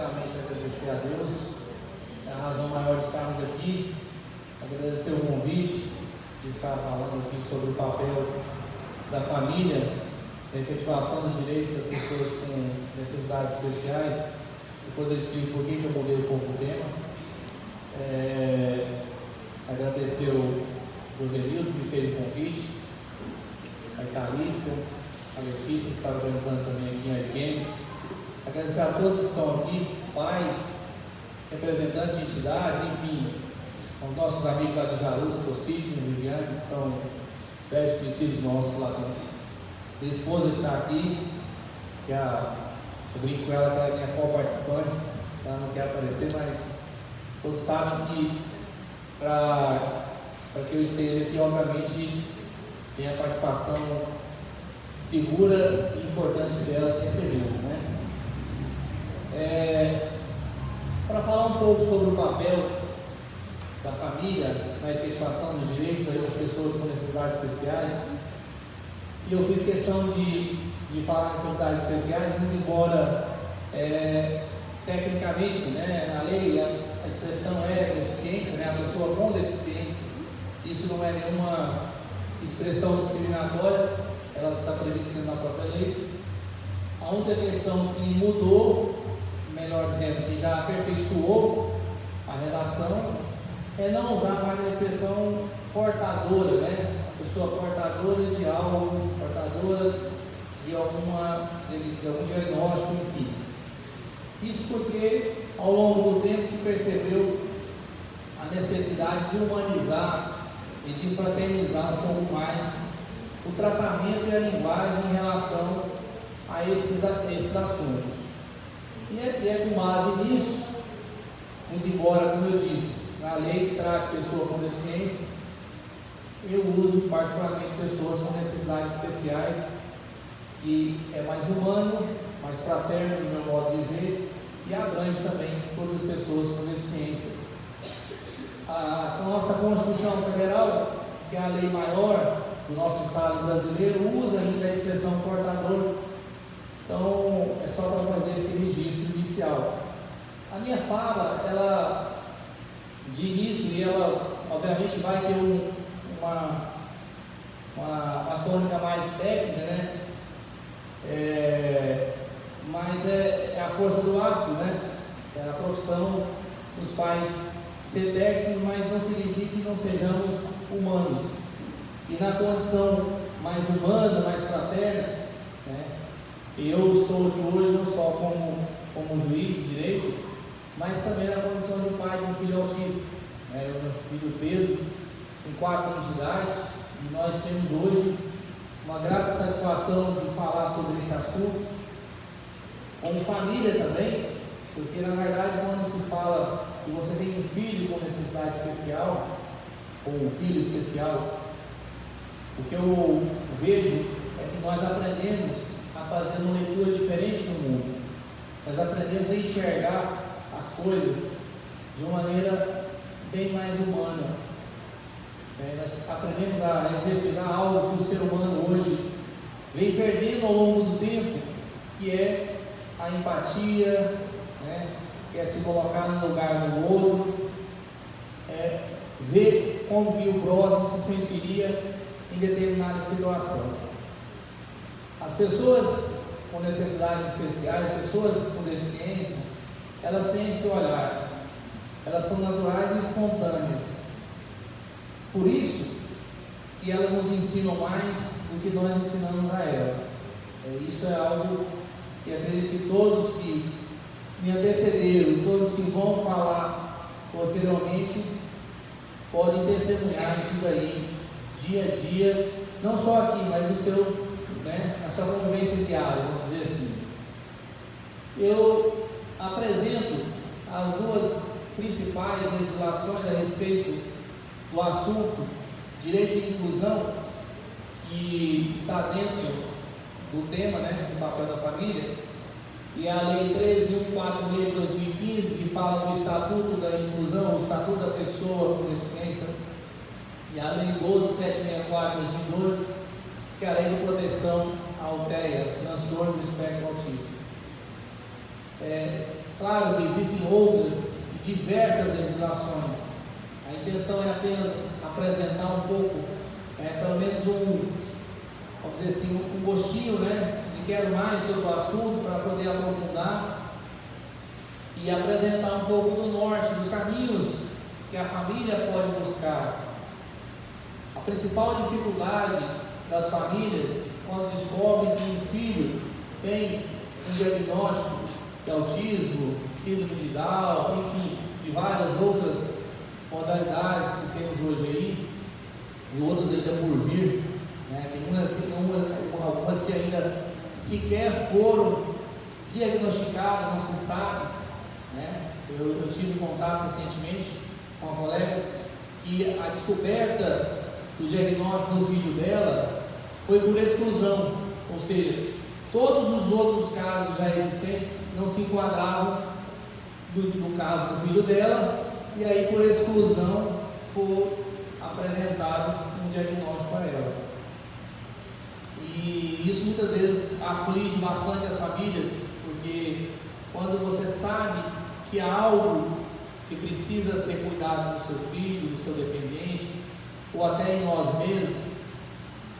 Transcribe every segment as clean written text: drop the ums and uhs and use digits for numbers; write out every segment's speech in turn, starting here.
inicialmente agradecer a Deus, é a razão maior de estarmos aqui, agradecer o convite de estar falando aqui sobre o papel da família, a efetivação dos direitos das pessoas com necessidades especiais. Depois eu explico por que eu mudei um pouco o tema. Agradecer o Joselildo que me fez o convite, a Italícia, a Letícia que está organizando também aqui em Ariquemes. Agradecer a todos que estão aqui, pais, representantes de entidades, enfim, os nossos amigos lá de Jaru, Tocídio, Viviane, que são velhos conhecidos nossos lá também. Minha esposa que está aqui, eu brinco com ela que ela é minha co-participante, ela não quer aparecer, mas todos sabem que para que eu esteja aqui, obviamente, tem a participação segura e importante dela nesse evento, né? Para falar um pouco sobre o papel da família na efetivação dos direitos das pessoas com necessidades especiais, e eu fiz questão de falar necessidades especiais, muito embora tecnicamente, né, na lei a expressão é deficiência, né, a pessoa com deficiência, isso não é nenhuma expressão discriminatória, ela está prevista na própria lei. A única questão que mudou, melhor dizendo, que já aperfeiçoou a relação, é não usar mais a expressão portadora, né? A pessoa portadora de algo, portadora de algum diagnóstico, enfim. Isso porque ao longo do tempo se percebeu a necessidade de humanizar e de fraternizar um pouco mais o tratamento e a linguagem em relação a esses assuntos. E é com base nisso, muito embora, como eu disse, na lei que trate pessoa com deficiência, eu uso particularmente pessoas com necessidades especiais, que é mais humano, mais fraterno no meu modo de ver, e abrange também todas as pessoas com deficiência. A nossa Constituição Federal, que é a lei maior do nosso Estado brasileiro, usa ainda a expressão portador. Então, é só para fazer esse registro inicial. A minha fala, ela, de início, e ela, obviamente, vai ter uma tônica mais técnica, né? Mas é a força do hábito, né? A profissão nos faz ser técnicos, mas não significa que não sejamos humanos. E na condição mais humana, mais fraterna, né? Eu estou aqui hoje não só como juiz de direito, mas também na condição de pai de um filho autista. O meu filho Pedro tem 4 anos de idade, e nós temos hoje uma grata satisfação de falar sobre esse assunto, como família também, porque na verdade quando se fala que você tem um filho com necessidade especial, ou um filho especial, o que eu vejo é que nós aprendemos a fazer uma leitura diferente do mundo. Nós aprendemos a enxergar as coisas de uma maneira bem mais humana. Nós aprendemos a exercitar algo que o ser humano hoje vem perdendo ao longo do tempo, que é a empatia, né? Que é se colocar no lugar do outro, ver como que o próximo se sentiria em determinada situação. As pessoas com necessidades especiais, pessoas com deficiência, elas têm esse olhar, elas são naturais e espontâneas. Por isso que elas nos ensinam mais do que nós ensinamos a elas. Isso é algo que acredito que todos que me antecederam, todos que vão falar posteriormente, podem testemunhar isso daí, dia a dia, não só aqui, mas no seu, na sua convivência diária, vamos dizer assim. Eu apresento as 2 principais legislações a respeito do assunto direito e inclusão, que está dentro do tema, do papel da família, e a Lei 13.143 de 2015, que fala do Estatuto da Inclusão, o Estatuto da Pessoa com Deficiência, e a Lei 12.764 de 2012, que é a Lei de Proteção à TEA, Transtorno do Espectro Autista. Claro que existem outras e diversas legislações. A intenção é apenas apresentar um pouco, pelo menos vamos dizer assim, um gostinho, né, de quero mais sobre o assunto para poder aprofundar e apresentar um pouco do norte, dos caminhos que a família pode buscar. A principal dificuldade das famílias, quando descobrem que um filho tem um diagnóstico de autismo, síndrome de Down, enfim, e várias outras modalidades que temos hoje aí, e outras ainda por vir, né? Tem algumas que ainda sequer foram diagnosticadas, não se sabe, né? Eu tive contato recentemente com uma colega que a descoberta do diagnóstico do filho dela foi por exclusão, ou seja, todos os outros casos já existentes não se enquadravam no caso do filho dela, e aí por exclusão foi apresentado um diagnóstico a ela. E isso muitas vezes aflige bastante as famílias, porque quando você sabe que há algo que precisa ser cuidado no seu filho, no seu dependente, ou até em nós mesmos,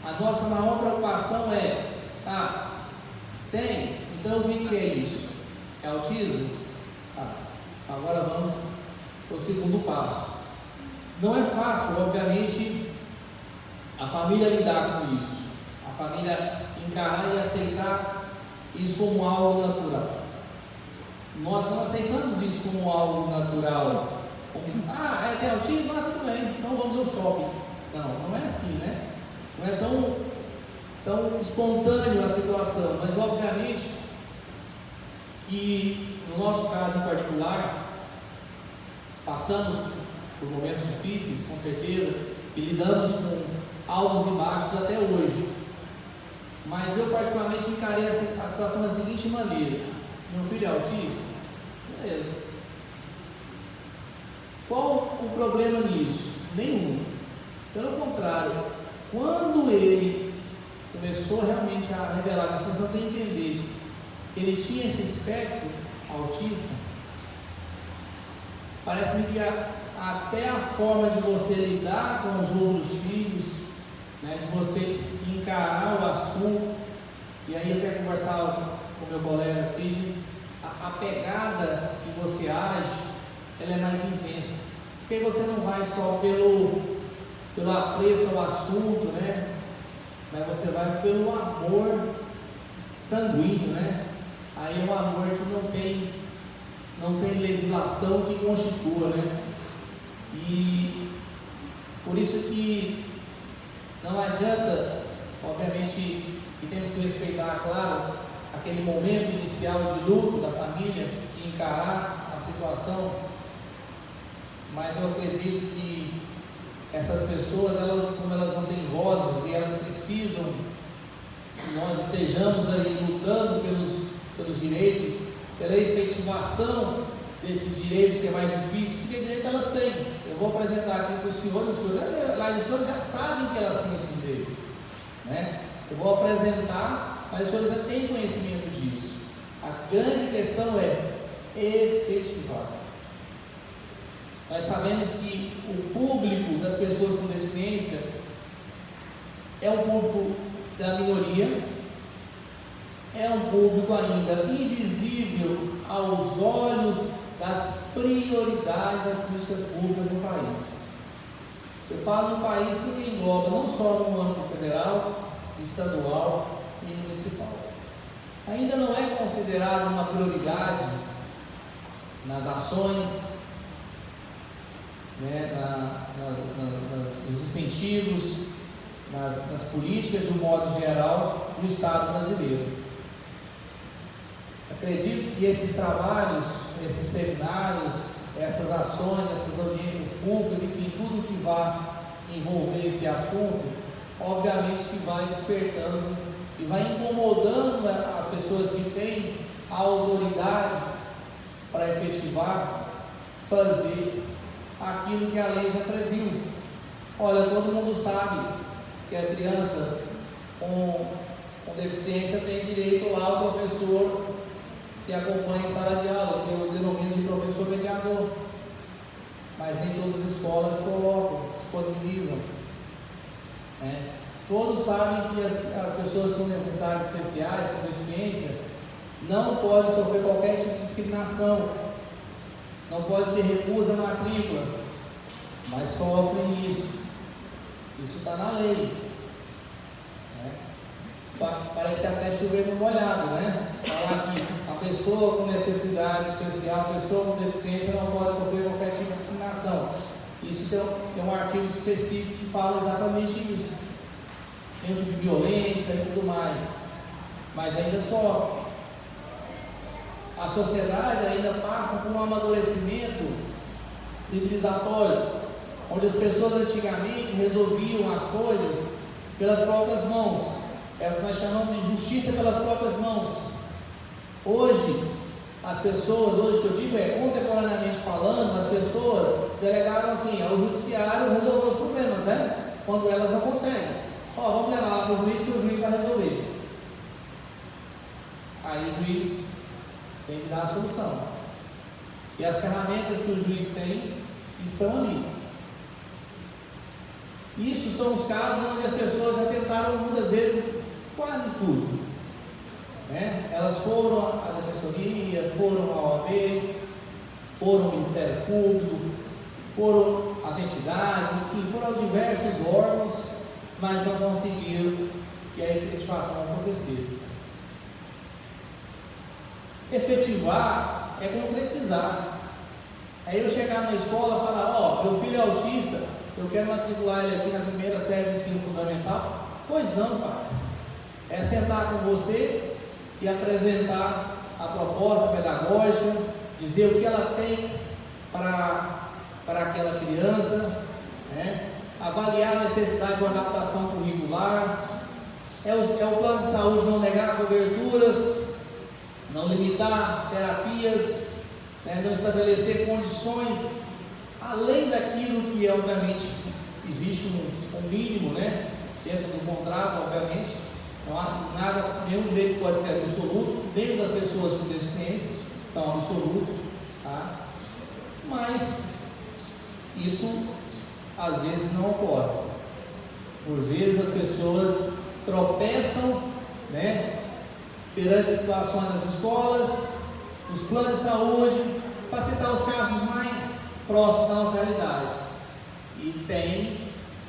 a nossa maior preocupação é: tem? Então o que é isso? É autismo? Agora vamos para o segundo passo. Não é fácil, obviamente, a família lidar com isso, a família encarar e aceitar isso como algo natural. Nós não aceitamos isso como algo natural, como, tem autismo? Tudo bem, então vamos ao shopping. Não é assim, né? Não é tão espontâneo a situação, mas obviamente que no nosso caso em particular, passamos por momentos difíceis, com certeza, e lidamos com altos e baixos até hoje. Mas eu particularmente encarei a situação da seguinte maneira: meu filho é autista? Beleza. Qual o problema nisso? Nenhum. Pelo contrário, quando ele começou realmente a revelar, nós começamos a entender que ele tinha esse espectro autista, parece-me que até a forma de você lidar com os outros filhos, né, de você encarar o assunto, e aí até conversava com meu colega Sidney, a pegada que você age, ela é mais intensa, porque você não vai só pelo apreço ao assunto, né, mas você vai pelo amor sanguíneo, né? Aí é um amor que não tem legislação que constitua, né? E por isso que não adianta, obviamente, e temos que respeitar, claro, aquele momento inicial de luto da família, de encarar a situação, mas eu acredito que essas pessoas, como elas não têm vozes e elas precisam que nós estejamos aí lutando pelos direitos, pela efetivação desses direitos, que é mais difícil, porque direito elas têm. Eu vou apresentar aqui para os senhores já sabem que elas têm esse direito, né? Eu vou apresentar, mas os senhores já têm conhecimento disso. A grande questão é efetivar. Nós sabemos que o público das pessoas com deficiência é um público da minoria, é um público ainda invisível aos olhos das prioridades das políticas públicas no país. Eu falo no país porque engloba não só no âmbito federal, estadual e municipal. Ainda não é considerado uma prioridade nas ações, né, nos incentivos, nas políticas de um modo geral do Estado brasileiro. Acredito que esses trabalhos, esses seminários, essas ações, essas audiências públicas, enfim, tudo que vai envolver esse assunto, obviamente que vai despertando e vai incomodando as pessoas que têm a autoridade para efetivar, fazer aquilo que a lei já previu. Olha, todo mundo sabe que a criança com deficiência tem direito lá ao professor que acompanha em sala de aula, que vereador, mas nem todas as escolas colocam, disponibilizam. Todos sabem que as pessoas com necessidades especiais, com deficiência, não podem sofrer qualquer tipo de discriminação, não podem ter recusa à matrícula, mas sofrem isso. Isso está na lei. Parece até chover no molhado, né? Falar que a pessoa com necessidade especial, a pessoa com deficiência não pode sofrer qualquer tipo de discriminação. Isso tem um artigo específico que fala exatamente isso. Tem um tipo de violência e tudo mais, mas ainda sofre. A sociedade ainda passa por um amadurecimento civilizatório, onde as pessoas antigamente resolviam as coisas pelas próprias mãos. É o que nós chamamos de justiça pelas próprias mãos. Hoje, as pessoas, hoje que eu digo contemporaneamente falando, as pessoas delegaram aqui ao judiciário resolver os problemas, né? Quando elas não conseguem. Vamos levar lá para o juiz, que o juiz vai resolver. Aí o juiz tem que dar a solução. E as ferramentas que o juiz tem estão ali. Isso são os casos onde as pessoas já tentaram muitas vezes quase tudo. Elas foram à defensoria, foram à OAB, foram ao Ministério Público, foram às entidades, enfim, foram a diversos órgãos, mas não conseguiram que a efetivação acontecesse. Efetivar é concretizar. Aí eu chegar na escola e falar: meu filho é autista, eu quero matricular ele aqui na primeira série do ensino fundamental. Pois não, pai. É sentar com você e apresentar a proposta pedagógica, dizer o que ela tem para aquela criança, avaliar a necessidade de uma adaptação curricular, é o plano de saúde não negar coberturas, não limitar terapias, não estabelecer condições além daquilo que obviamente existe um mínimo, dentro do contrato, obviamente. Não há nada, nenhum direito pode ser absoluto, nem das pessoas com deficiência são absolutos, tá? Mas isso às vezes não ocorre. Por vezes as pessoas tropeçam, perante situações nas escolas, nos planos de saúde, para citar os casos mais próximos da nossa realidade, e tem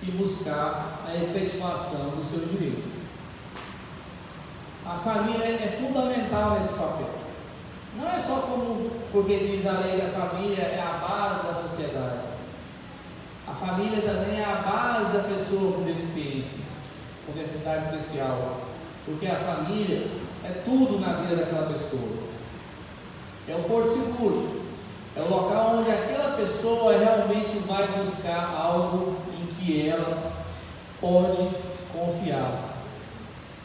que buscar a efetivação do seu direito. A família é fundamental nesse papel. Não é só porque diz a lei que a família é a base da sociedade. A família também é a base da pessoa com deficiência, com necessidade especial, porque a família é tudo na vida daquela pessoa. É o porto seguro, é o local onde aquela pessoa realmente vai buscar algo em que ela pode confiar.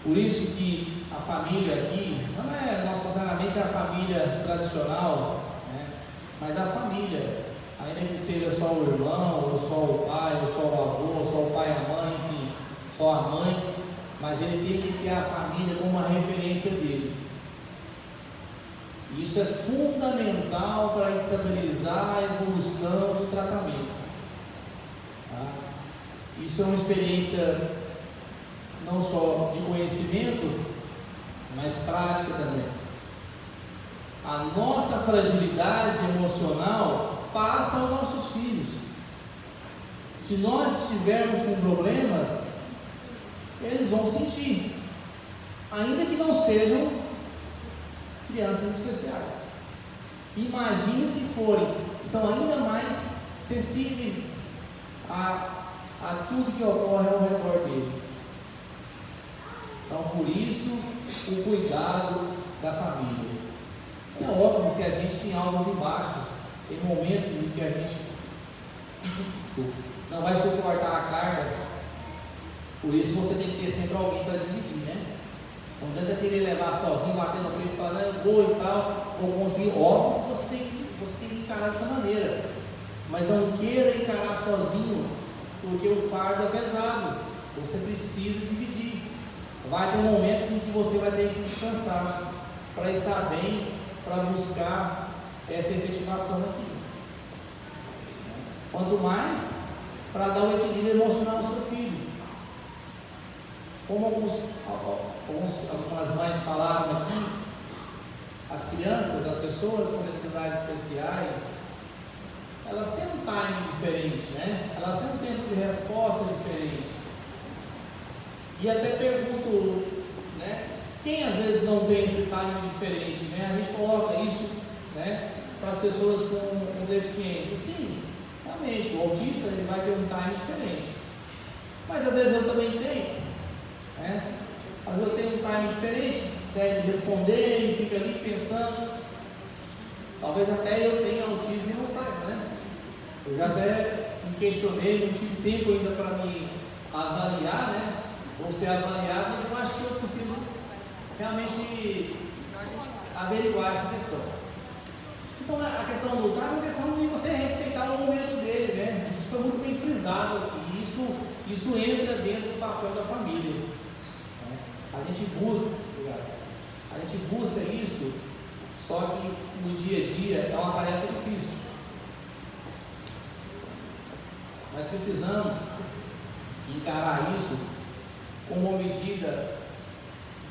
Por isso que a família aqui não é necessariamente a família tradicional, mas a família, ainda que seja só o irmão, ou só o pai, ou só o avô, ou só o pai e a mãe, enfim, só a mãe, mas ele tem que ter a família como uma referência dele. Isso é fundamental para estabilizar a evolução do tratamento. Isso é uma experiência não só de conhecimento, mas prática também. A nossa fragilidade emocional passa aos nossos filhos. Se nós estivermos com problemas, eles vão sentir, ainda que não sejam crianças especiais. Imagine se forem, que são ainda mais sensíveis a tudo que ocorre ao redor deles. Então, por isso, o cuidado da família. É óbvio que a gente tem altos e baixos, tem momentos em que a gente não vai suportar a carga, por isso você tem que ter sempre alguém para dividir, Não adianta querer levar sozinho, bater no peito e falar: eu vou e tal, vou conseguir. Óbvio que você tem que encarar dessa maneira, mas não queira encarar sozinho, porque o fardo é pesado, você precisa dividir. Vai ter momentos em que você vai ter que descansar para estar bem, para buscar essa efetivação aqui. quanto mais para dar o equilíbrio emocional ao seu filho. Como algumas mães falaram aqui, as crianças, as pessoas com necessidades especiais, elas têm um timing diferente, né? Elas têm um tempo de resposta diferente. E até pergunto, né? Quem às vezes não tem esse timing diferente, né? A gente coloca isso, né, para as pessoas com deficiência. Sim, realmente, o autista ele vai ter um timing diferente. Mas às vezes eu também tenho, né? Às vezes eu tenho um timing diferente, né, de responder e fica ali pensando. Talvez até eu tenha autismo e não saiba, né? Eu já até me questionei, não tive tempo ainda para me avaliar, né? Vou ser avaliado, mas eu acho que eu preciso realmente averiguar essa questão. Então a questão do time é uma questão de você respeitar o momento dele, né? Isso foi muito bem frisado aqui. Isso entra dentro do papel da família, né? A gente busca isso, só que no dia a dia é uma tarefa difícil. Nós precisamos encarar isso como uma medida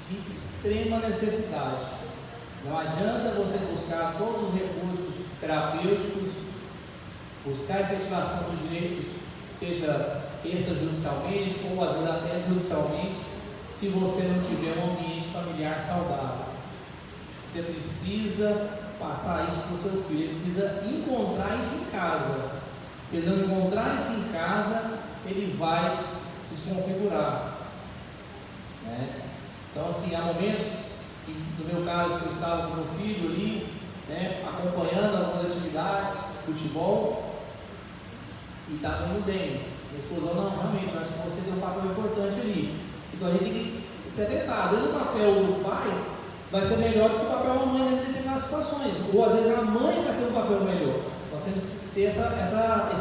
de extrema necessidade. Não adianta você buscar todos os recursos terapêuticos, buscar a efetivação dos direitos, seja extrajudicialmente ou às vezes até judicialmente, se você não tiver um ambiente familiar saudável. Você precisa passar isso para o seu filho, ele precisa encontrar isso em casa. Se ele não encontrar isso em casa, ele vai desconfigurar, né? Então assim, há momentos que, no meu caso, eu estava com meu filho ali, né, acompanhando algumas atividades, futebol, e estava indo bem. Minha esposa, não, realmente, eu acho que você tem um papel importante ali. Então a gente tem que se atentar. Às vezes o papel do pai vai ser melhor do que o papel da mãe em determinadas situações, ou às vezes a mãe vai ter um papel melhor. Nós temos que ter esse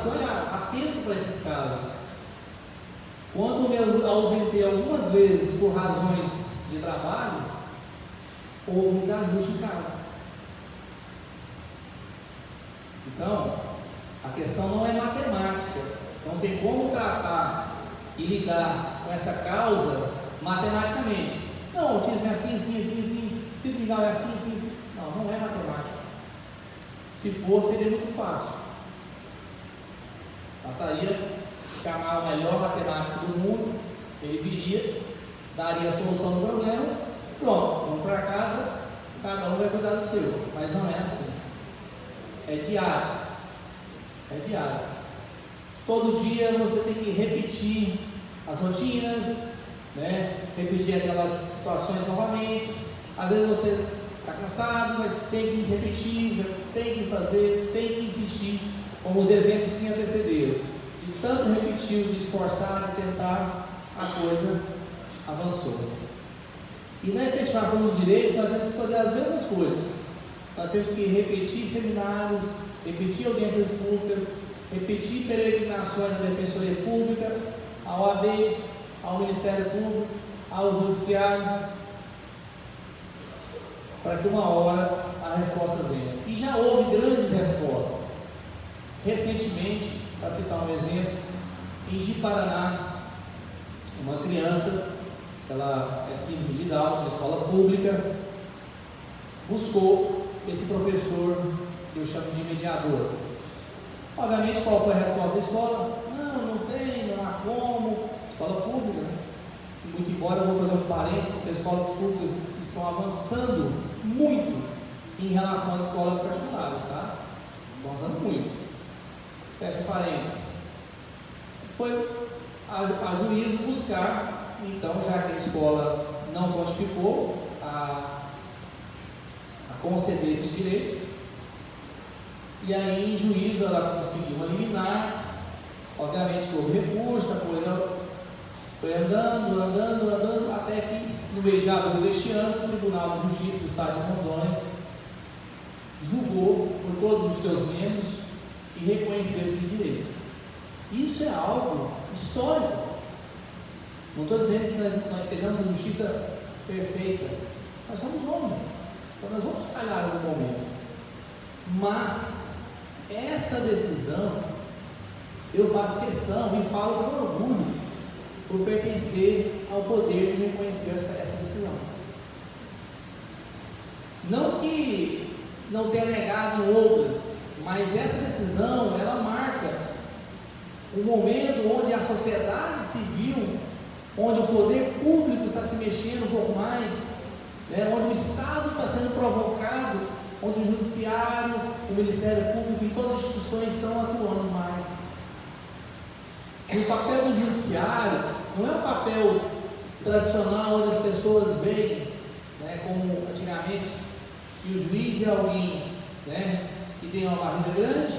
olhar atento para esses casos. Quando eu me ausentei algumas vezes por razões de trabalho, houve um desajuste em casa. Então, a questão não é matemática. Não tem como tratar e lidar com essa causa matematicamente. Não, o autismo é assim, assim, assim, assim. Síndrome de Down é assim, assim, assim. Não, não é matemática. Se fosse, seria muito fácil. Bastaria chamar o melhor matemático do mundo, ele viria, daria a solução do problema, pronto, vamos para casa, cada um vai cuidar do seu. Mas não é assim. É diário. É diário. Todo dia você tem que repetir as rotinas, né? Repetir aquelas situações novamente. Às vezes você está cansado, mas tem que repetir, você tem que fazer, tem que insistir, como os exemplos que me antecederam. De tanto repetir, de esforçar, de tentar, a coisa avançou. E na efetivação dos direitos, nós temos que fazer as mesmas coisas. Nós temos que repetir seminários, repetir audiências públicas, repetir peregrinações à Defensoria Pública, à OAB, ao Ministério Público, ao Judiciário, para que uma hora a resposta venha. E já houve grandes respostas. Recentemente, para citar um exemplo, em Ji-Paraná, uma criança, ela é síndrome de Down, na escola pública, buscou esse professor que eu chamo de mediador. Obviamente, qual foi a resposta da escola? Não tem, não há como. Escola pública, né? E muito embora, eu vou fazer um parênteses, que as escolas públicas estão avançando muito em relação às escolas particulares, tá? Avançando muito. Fecha parênteses. Foi a juízo buscar, então, já que a escola não quantificou a conceder esse direito, e aí em juízo ela conseguiu uma liminar. Obviamente que houve recurso, a coisa foi andando, até que no mês de abril deste ano, o Tribunal de Justiça do Estado de Rondônia julgou por todos os seus membros e reconheceu esse direito. Isso é algo histórico. Não estou dizendo que nós sejamos a justiça perfeita. Nós somos homens, então nós vamos falhar em algum momento. Mas essa decisão, eu faço questão e falo com orgulho por pertencer ao poder de reconhecer essa decisão. Não que não tenha negado em outras, mas essa decisão, ela marca um momento onde a sociedade civil, onde o poder público está se mexendo um pouco mais, né, onde o Estado está sendo provocado, onde o Judiciário, o Ministério Público e todas as instituições estão atuando mais. E o papel do Judiciário não é um papel tradicional onde as pessoas veem, né, como antigamente, que o juiz é alguém, né, que tem uma barriga grande,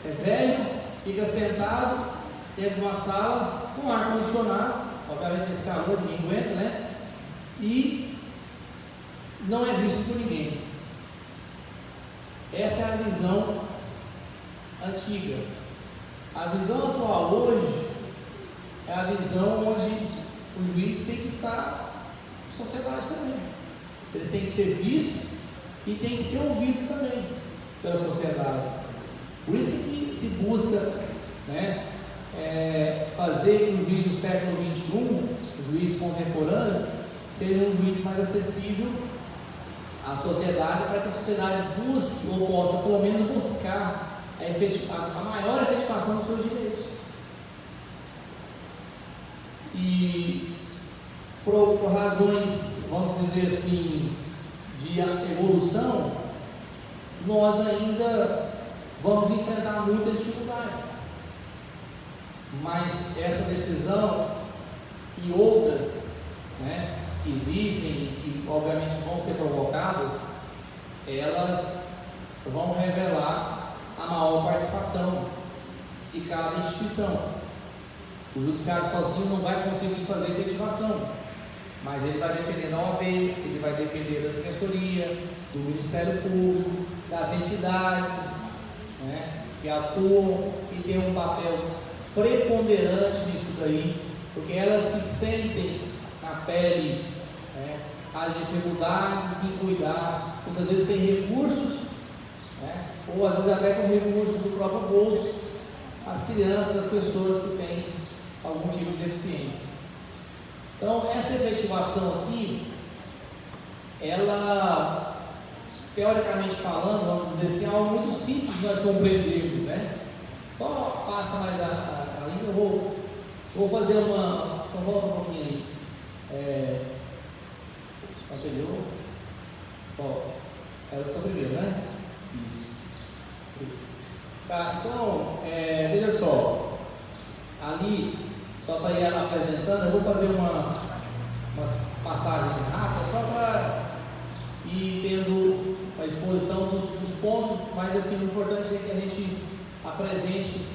é velho, fica sentado dentro de uma sala com ar-condicionado, obviamente nesse calor ninguém aguenta, né? E não é visto por ninguém. Essa é a visão antiga. A visão atual hoje é a visão onde o juiz tem que estar na sociedade também. Ele tem que ser visto e tem que ser ouvido também pela sociedade. Por isso que se busca, né, fazer que o juiz do século XXI, o juiz contemporâneo, seja um juiz mais acessível à sociedade, para que a sociedade busque ou possa pelo menos buscar a maior efetivação dos seus direitos. E por razões, vamos dizer assim, de evolução, nós ainda vamos enfrentar muitas dificuldades, mas essa decisão e outras, né, que existem e que obviamente vão ser provocadas, elas vão revelar a maior participação de cada instituição. O judiciário sozinho não vai conseguir fazer efetivação, mas ele vai depender da OAB, ele vai depender da Defensoria, do Ministério Público, das entidades, né, que atuam e têm um papel preponderante nisso daí, porque elas que sentem na pele, né, as dificuldades em cuidar, muitas vezes sem recursos, né, ou às vezes até com recursos do próprio bolso, as crianças, as pessoas que têm algum tipo de deficiência. Então, essa efetivação aqui, ela, teoricamente falando, vamos dizer assim, é algo muito simples de nós compreendermos, né? Só passa mais aí, eu vou fazer uma volta um pouquinho aí. Anterior, era o seu primeiro, né? Isso. Tá, então, veja só, ali, só para ir apresentando, eu vou fazer umas passagens rápidas, só para ir tendo a exposição dos pontos, mas assim, o importante é que a gente apresente,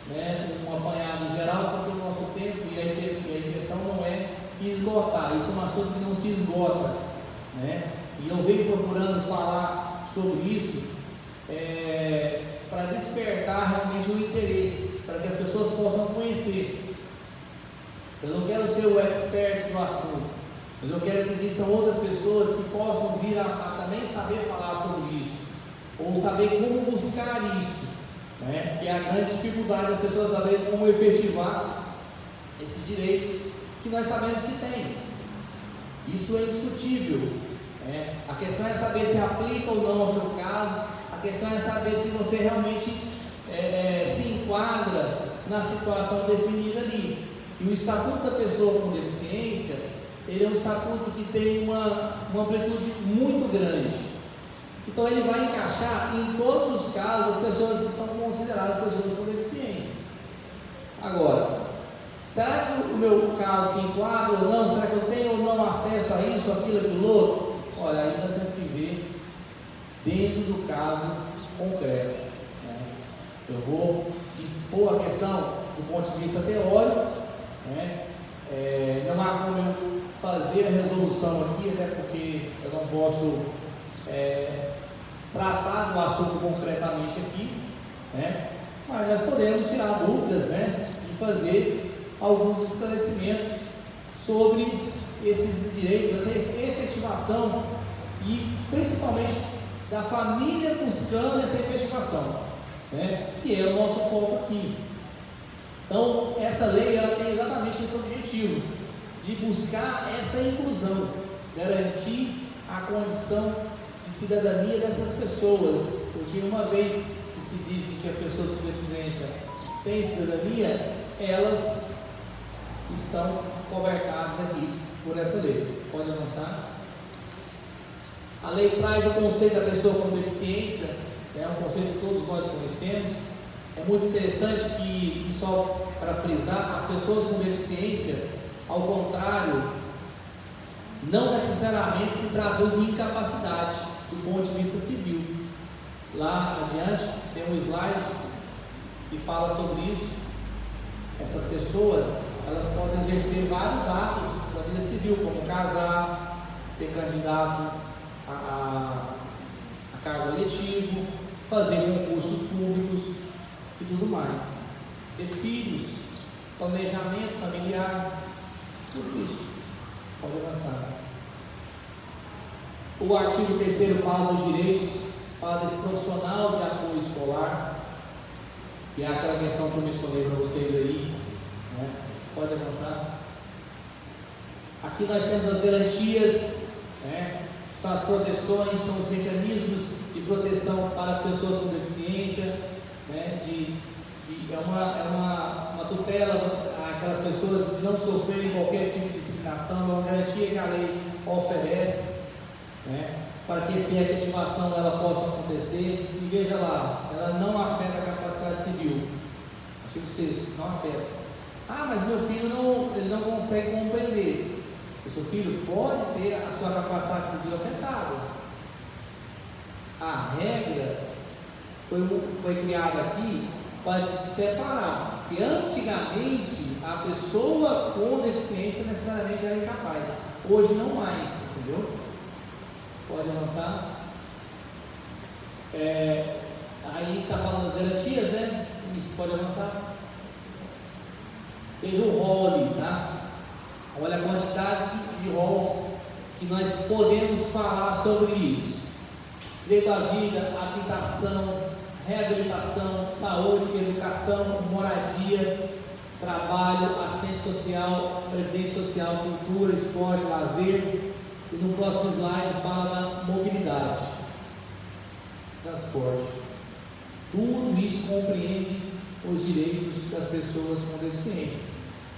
né, um apanhado geral, porque o nosso tempo e a intenção não é esgotar, isso é uma coisa que não se esgota, né? E eu venho procurando falar sobre isso para despertar realmente o interesse, para que as pessoas possam conhecer. Eu não quero ser o expert do assunto, mas eu quero que existam outras pessoas que possam vir a também saber falar sobre isso, ou saber como buscar isso, né? Que é a grande dificuldade das pessoas saberem como efetivar esses direitos que nós sabemos que tem. Isso é indiscutível, né? A questão é saber se aplica ou não ao seu caso, a questão é saber se você realmente se enquadra na situação definida ali. E o Estatuto da Pessoa com Deficiência, ele é um estatuto que tem uma amplitude muito grande. Então ele vai encaixar em todos os casos as pessoas que são consideradas pessoas com deficiência. Agora, será que o meu caso se enquadra ou não? Será que eu tenho ou não acesso a isso, aquilo, aquilo outro? Olha, aí nós temos que ver dentro do caso concreto, né? Eu vou expor a questão do ponto de vista teórico, né? Não há como eu fazer a resolução aqui, até porque eu não posso tratar do assunto concretamente aqui, né? Mas nós podemos tirar dúvidas, né? E fazer alguns esclarecimentos sobre esses direitos, essa efetivação e principalmente da família buscando essa efetivação, né? Que é o nosso foco aqui. Então, essa lei ela tem exatamente esse objetivo, de buscar essa inclusão, garantir a condição de cidadania dessas pessoas, porque uma vez que se dizem que as pessoas com deficiência têm cidadania, elas estão cobertadas aqui por essa lei. Pode avançar. A lei traz o conceito da pessoa com deficiência, é um conceito que todos nós conhecemos. É muito interessante que, e só para frisar, as pessoas com deficiência, ao contrário, não necessariamente se traduz em incapacidade do ponto de vista civil. Lá adiante tem um slide que fala sobre isso. Essas pessoas, elas podem exercer vários atos da vida civil, como casar, ser candidato a cargo eletivo, fazer concursos públicos e tudo mais, ter filhos, planejamento familiar, tudo isso. Pode avançar. O artigo 3º fala dos direitos, fala desse profissional de apoio escolar, que é aquela questão que eu mencionei para vocês aí, né? Pode avançar. Aqui nós temos as garantias, né? São as proteções, são os mecanismos de proteção para as pessoas com deficiência, né? É uma tutela àquelas pessoas de não sofrerem qualquer tipo de discriminação, é uma garantia que a lei oferece, né? Para que essa efetivação ela possa acontecer. E veja lá, ela não afeta a capacidade civil. Artigo 6º, não afeta. Ah, mas meu filho ele não consegue compreender. O seu filho pode ter a sua capacidade civil afetada. A regra foi criada aqui para separar, porque antigamente a pessoa com deficiência necessariamente era incapaz, hoje não mais, entendeu? Pode avançar. Aí está falando das garantias, né? Isso, pode avançar. Veja o rol ali, tá? Olha a quantidade de rols que nós podemos falar sobre isso. Direito à vida, habitação, reabilitação, saúde, educação, moradia, trabalho, assistência social, previdência social, cultura, esporte, lazer. E no próximo slide fala da mobilidade, transporte. Tudo isso compreende os direitos das pessoas com deficiência.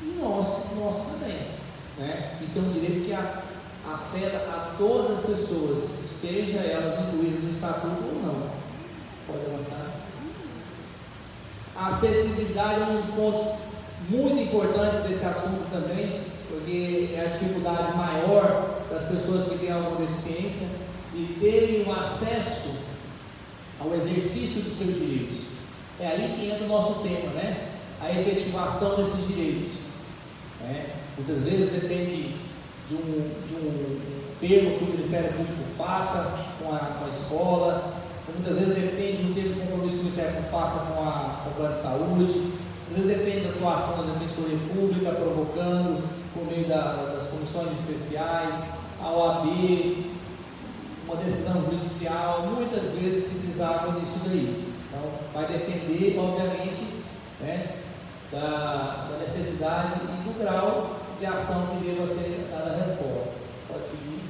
E nosso também, né? Isso é um direito que afeta a todas as pessoas, seja elas incluídas no estatuto ou não. Pode avançar. A acessibilidade é um dos pontos muito importantes desse assunto também, porque é a dificuldade maior das pessoas que têm alguma deficiência de terem o acesso ao exercício dos seus direitos. É aí que entra o nosso tema, né? A efetivação desses direitos. Muitas vezes depende de um termo que o Ministério Público faça com a escola, muitas vezes depende do termo de compromisso que o Ministério Público faça com o plano de saúde, às vezes depende da atuação da Defensoria Pública, provocando por meio das comissões especiais, a OAB, uma decisão judicial, muitas vezes se desarma nisso daí. Então, vai depender, obviamente, né, da necessidade e do grau de ação que deva ser dada a resposta. Pode seguir.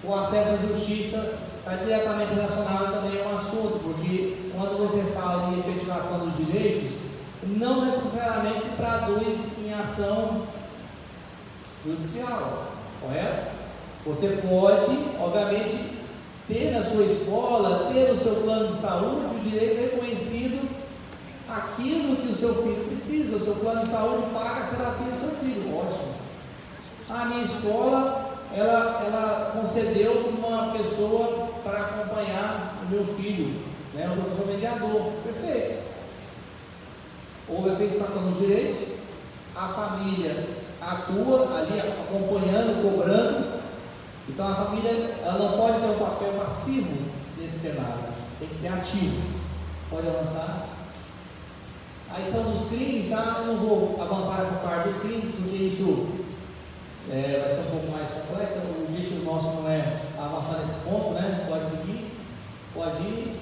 O acesso à justiça está diretamente relacionado também a um assunto, porque quando você fala em efetivação dos direitos, não necessariamente se traduz em ação judicial, correto? Você pode, obviamente, ter na sua escola, ter no seu plano de saúde o direito reconhecido aquilo que o seu filho precisa. O seu plano de saúde paga a terapia do seu filho, ótimo. A minha escola, ela concedeu uma pessoa para acompanhar o meu filho, né, o professor mediador, perfeito. Houve efeito tratando os direitos, a família atua ali acompanhando, cobrando. Então a família ela não pode ter um papel passivo nesse cenário, tem que ser ativo. Pode avançar. Aí são dos crimes, tá? Eu não vou avançar essa parte dos crimes, porque isso vai ser um pouco mais complexo. O objetivo nosso não é avançar nesse ponto, né? Pode seguir, pode ir.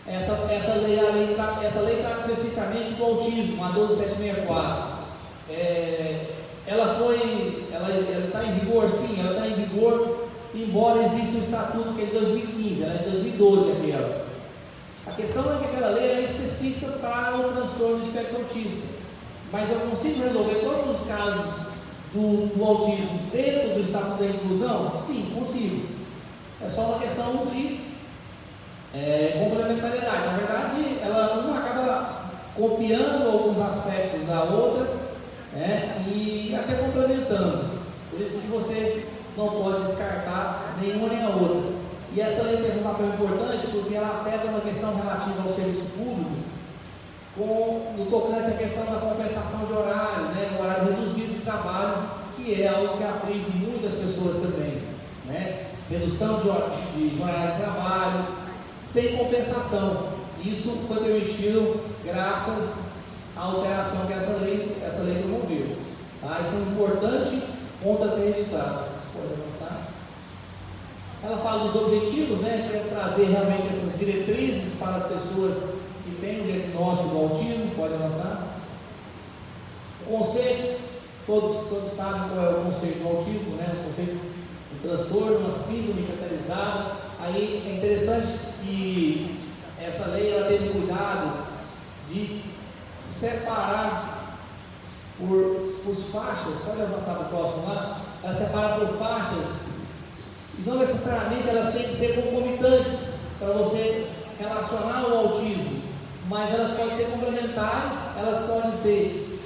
Essa essa lei trata especificamente do autismo, a 12764. Ela está em vigor, sim, ela está em vigor, embora exista um estatuto que é de 2015, ela é de 2012 aquela. A questão é que aquela lei é específica para o transtorno do espectro autista, mas eu consigo resolver todos os casos do autismo dentro do estatuto da inclusão? Sim, consigo. É só uma questão de complementariedade. Na verdade, uma acaba copiando alguns aspectos da outra, e até complementando. Por isso que você não pode descartar nenhuma nem a outra. E essa lei tem um papel importante porque ela afeta uma questão relativa ao serviço público, no tocante à questão da compensação de horário, o horário reduzido de trabalho, que é algo que aflige muitas pessoas também, redução de horário de trabalho, sem compensação. Isso foi permitido graças à alteração que essa lei promoveu. Tá? Isso é um importante ponto a ser registrado. Pode avançar. Ela fala dos objetivos, para trazer realmente essas diretrizes para as pessoas que têm o diagnóstico do autismo. Pode avançar. O conceito, todos sabem qual é o conceito do autismo, o conceito do transtorno, uma síndrome caracterizada. Aí é interessante que essa lei ela teve cuidado de separar por faixas. Pode avançar para o próximo lá. Ela separa por faixas, e não necessariamente elas têm que ser concomitantes para você relacionar o autismo, mas elas podem ser complementares, elas podem ser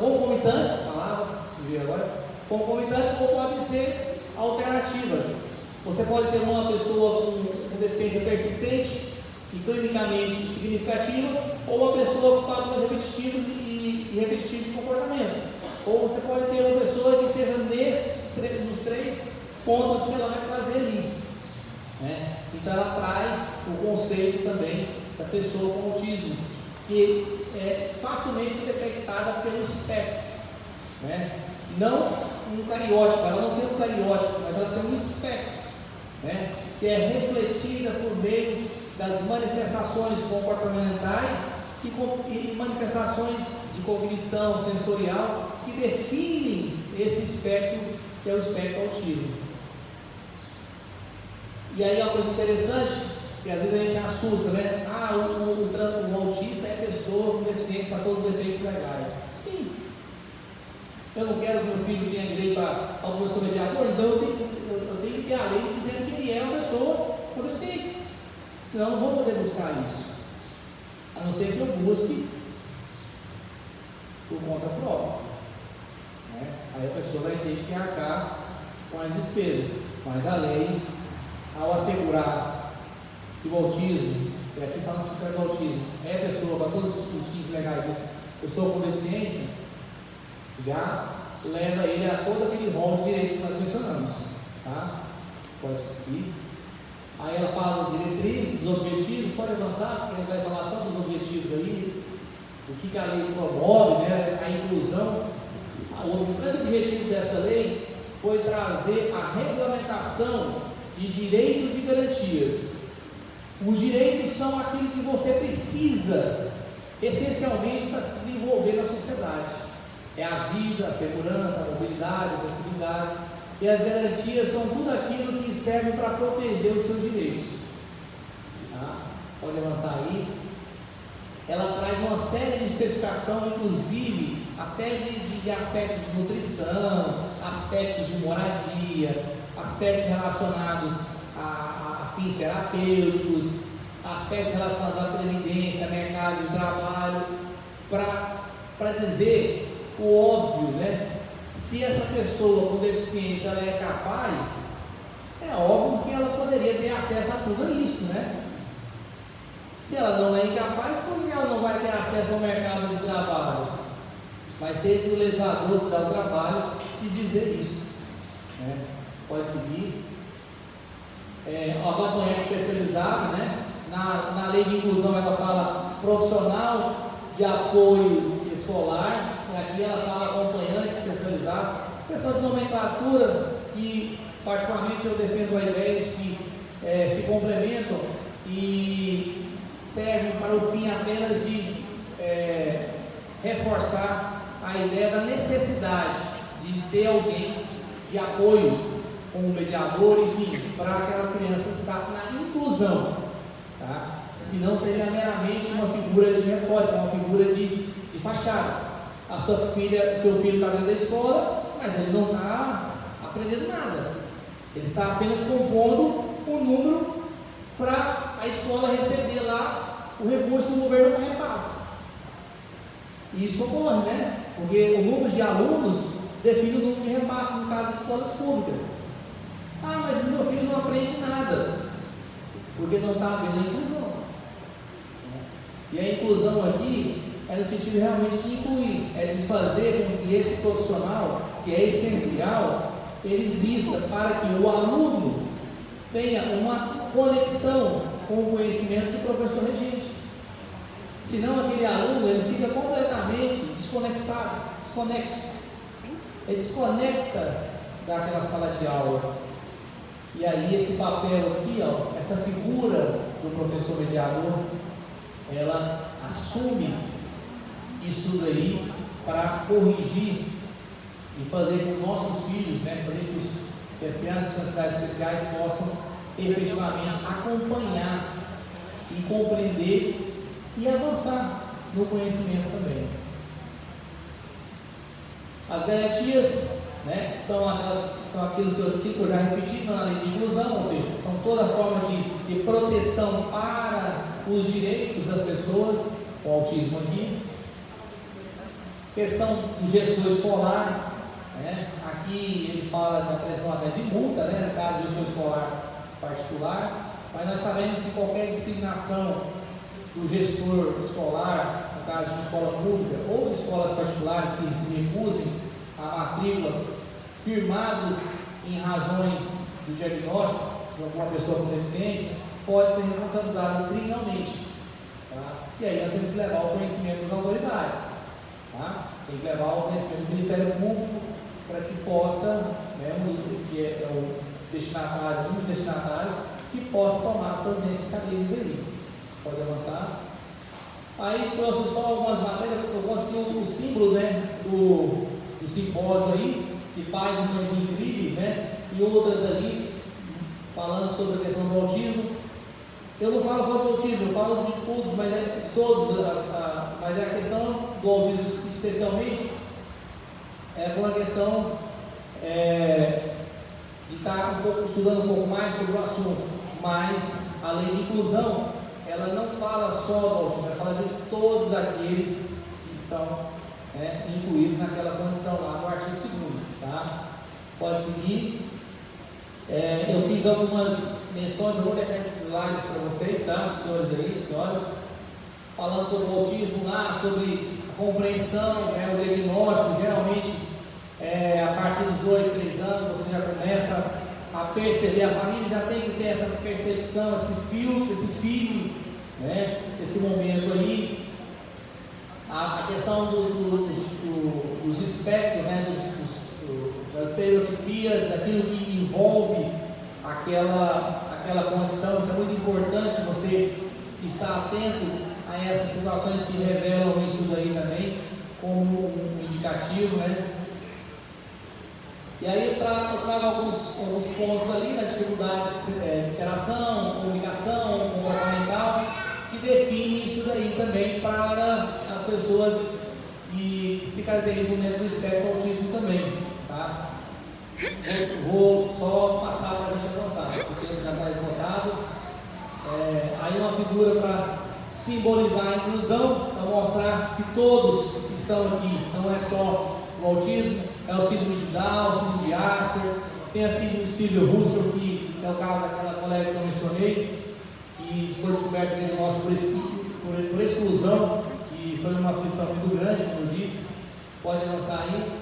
concomitantes, concomitantes, ou podem ser alternativas. Você pode ter uma pessoa com deficiência persistente e clinicamente significativa, ou uma pessoa com padrões repetitivos e repetitivos de comportamento. Ou você pode ter uma pessoa que esteja nos três pontos que ela vai trazer ali. Então ela traz o conceito também da pessoa com autismo, que é facilmente detectada pelo espectro. Não um cariótipo, ela não tem um cariótipo, mas ela tem um espectro, que é refletida por meio das manifestações comportamentais e manifestações de cognição sensorial que definem esse espectro, que é o espectro autismo. E aí uma coisa interessante, que às vezes a gente assusta, o autista é pessoa com deficiência para todos os efeitos legais. Sim. Eu não quero que meu filho tenha direito ao professor mediador, então eu tenho que ter a lei dizendo que ele é uma pessoa com deficiência. Senão eu não vou poder buscar isso. A não ser que eu busque por conta própria. Aí a pessoa vai ter que arcar com as despesas. Mas a lei, ao assegurar que o autismo, e aqui falamos especificamente do autismo, é pessoa para todos os fins legais, pessoa com deficiência, já leva ele a todo aquele rol de direitos que nós mencionamos. Tá? Pode seguir. Aí ela fala das diretrizes, dos objetivos. Pode avançar, porque ele vai falar só dos objetivos aí, o que a lei promove, a inclusão. O grande objetivo dessa lei foi trazer a regulamentação de direitos e garantias. Os direitos são aqueles que você precisa essencialmente para se desenvolver na sociedade. É a vida, a segurança, a mobilidade, a acessibilidade. E as garantias são tudo aquilo que serve para proteger os seus direitos. Tá? Pode avançar aí. Ela traz uma série de especificação, inclusive até de aspectos de nutrição, aspectos de moradia, aspectos relacionados a fins terapêuticos, aspectos relacionados à previdência, mercado de trabalho, para dizer o óbvio, Se essa pessoa com deficiência ela é capaz, é óbvio que ela poderia ter acesso a tudo isso, Se ela não é incapaz, por que ela não vai ter acesso ao mercado de trabalho? Mas teve que o legislador se dar o trabalho de dizer isso. Pode seguir. O acompanhante especializado, na lei de inclusão ela fala profissional de apoio escolar, e aqui ela fala acompanhante especializado, questão de nomenclatura, e particularmente eu defendo a ideia de que se complementam e servem para o fim apenas de reforçar a ideia da necessidade de ter alguém de apoio como mediador, enfim, para aquela criança estar na inclusão, tá? Senão seria meramente uma figura de retórica, uma figura de fachada. Seu filho está dentro da escola, mas ele não está aprendendo nada, ele está apenas compondo um número para a escola receber lá o recurso que o governo não repassa. E isso ocorre, né? Porque o número de alunos define o número de repasse no caso das escolas públicas. Ah, mas o meu filho não aprende nada, porque não está havendo a inclusão. E a inclusão aqui é no sentido realmente de incluir, é de fazer com que esse profissional, que é essencial, ele exista para que o aluno tenha uma conexão com o conhecimento do professor regente. Senão aquele aluno ele fica completamente desconexo. Ele desconecta daquela sala de aula. E aí esse papel aqui, ó, essa figura do professor mediador, ela assume isso daí para corrigir e fazer com que nossos filhos, né, fazer com que as crianças com necessidades especiais possam efetivamente acompanhar e compreender e avançar no conhecimento também. As garantias, né, são aquilo que eu já repeti na lei de inclusão, ou seja, são toda forma de proteção para os direitos das pessoas com autismo aqui. Questão do gestor escolar, né? Aqui ele fala da questão até de multa, né, no caso do gestor escolar particular, mas nós sabemos que qualquer discriminação do gestor escolar, no caso de uma escola pública ou de escolas particulares que se recusem a matrícula firmado em razões do diagnóstico de alguma pessoa com deficiência, pode ser responsabilizada criminalmente, tá? E aí nós temos que levar o conhecimento das autoridades, tá? Tem que levar o conhecimento do Ministério Público para que possa, né, que é o destinatário, um dos destinatários, que possa tomar as providências cabíveis aí. Pode avançar. Aí trouxe só algumas matérias, eu gosto que o símbolo, né, do simpósio aí, de pais e mães incríveis, né, e outras ali, falando sobre a questão do autismo. Eu não falo sobre o autismo, eu falo de todos, mas é a questão do autismo especialmente, por uma questão de estar estudando um pouco mais sobre o assunto, mas a lei de inclusão, ela não fala só do autismo, ela fala de todos aqueles que estão incluídos naquela condição lá no artigo 2º, tá? Pode seguir. Eu fiz algumas menções, eu vou deixar esses slides para vocês, tá? Senhores aí, senhoras, falando sobre o autismo lá, sobre a compreensão, o diagnóstico. Geralmente, a partir dos 2, 3 anos, você já começa a perceber, a família já tem que ter essa percepção, esse filtro, esse feeling, né? Esse momento aí. A questão dos espectros, né? Das estereotipias, daquilo que envolve aquela condição. Isso é muito importante, você estar atento a essas situações que revelam isso daí também, como um indicativo, né? E aí eu trago alguns pontos ali na dificuldade de interação, comunicação, comportamental, que define isso daí também para as pessoas que se caracterizam dentro do espectro do autismo também, tá? Vou só passar para a gente avançar, porque já está esgotado. Aí uma figura para simbolizar a inclusão, para mostrar que todos estão aqui, não é só o autismo, é o síndrome de Down, o síndrome de Asperger, tem a síndrome de Silvio-Russell, que é o caso daquela colega que eu mencionei, que foi descoberto o diagnóstico por exclusão, que foi uma aflição muito grande, como eu disse. Pode avançar aí.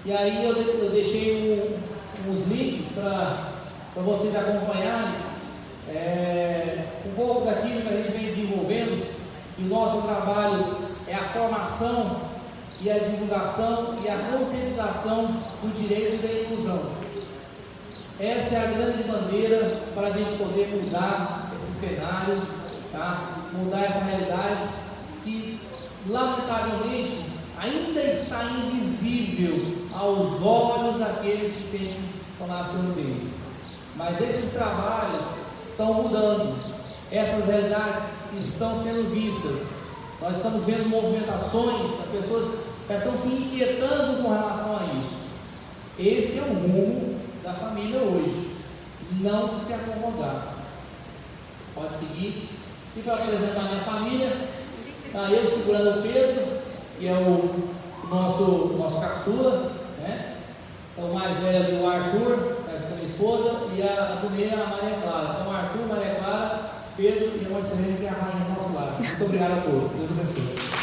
E aí eu deixei uns links para vocês acompanharem um pouco daquilo que a gente vem desenvolvendo. E o nosso trabalho é a formação e a divulgação e a conscientização do direito e da inclusão. Essa é a grande bandeira para a gente poder mudar esse cenário, tá? Mudar essa realidade que, lamentavelmente, ainda está invisível aos olhos daqueles que têm que tomar as providências. Mas esses trabalhos estão mudando, essas realidades estão sendo vistas. Nós estamos vendo movimentações, as pessoas já estão se inquietando com relação a isso. Esse é o rumo da família hoje, não se acomodar. Pode seguir. E para apresentar a minha família, está eu segurando o Pedro, que é o nosso caçula, né? Então, o mais velho ali, o Arthur, que é a minha esposa, e a do meio, a Maria Clara. Então, Arthur, Maria Clara, Pedro e a Marcelene, que é a rainha do nosso lado. Muito obrigado a todos. Deus abençoe.